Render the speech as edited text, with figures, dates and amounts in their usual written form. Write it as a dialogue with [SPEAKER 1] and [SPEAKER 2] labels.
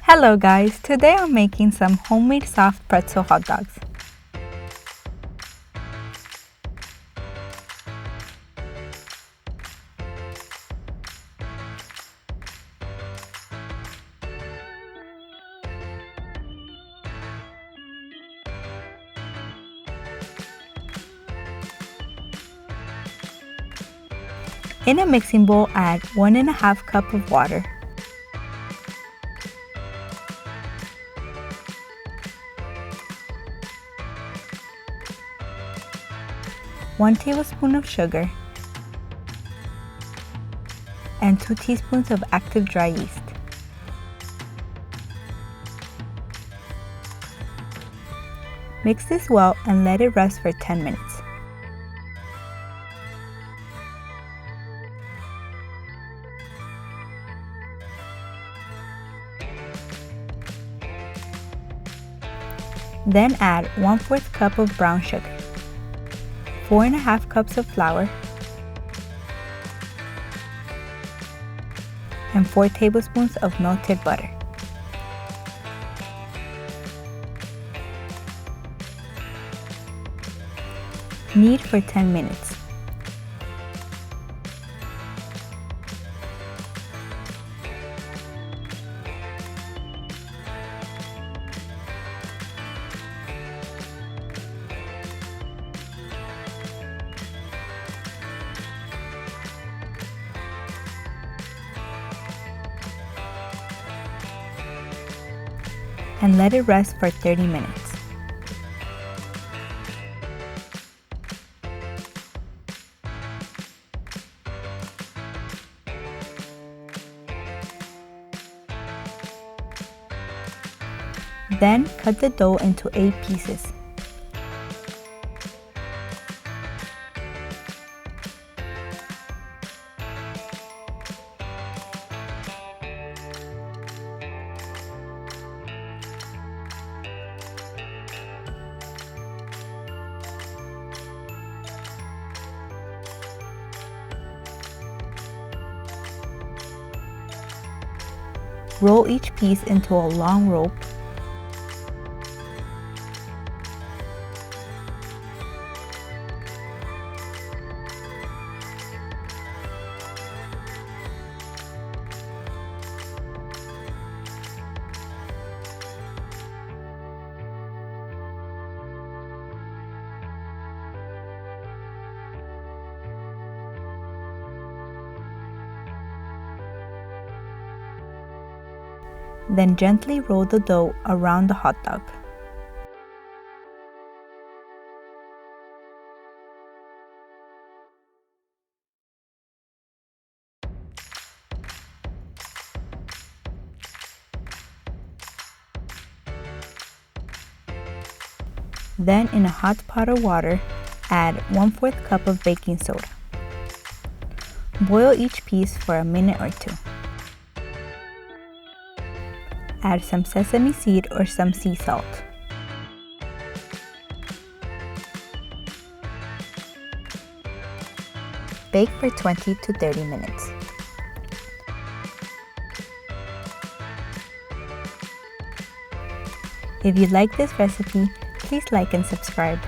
[SPEAKER 1] Hello guys, today I'm making some homemade soft pretzel hot dogs. In a mixing bowl, add 1.5 cups of water. 1 tablespoon of sugar, and 2 teaspoons of active dry yeast. Mix this well and let it rest for 10 minutes. Then add 1/4 cup of brown sugar, 4.5 cups of flour, and 4 tablespoons of melted butter. Knead for 10 minutes. And let it rest for 30 minutes. Then cut the dough into 8 pieces. Roll each piece into a long rope. Then gently roll the dough around the hot dog. Then in a hot pot of water, add 1/4 cup of baking soda. Boil each piece for a minute or 2. Add some sesame seed or some sea salt. Bake for 20 to 30 minutes. If you like this recipe, please like and subscribe.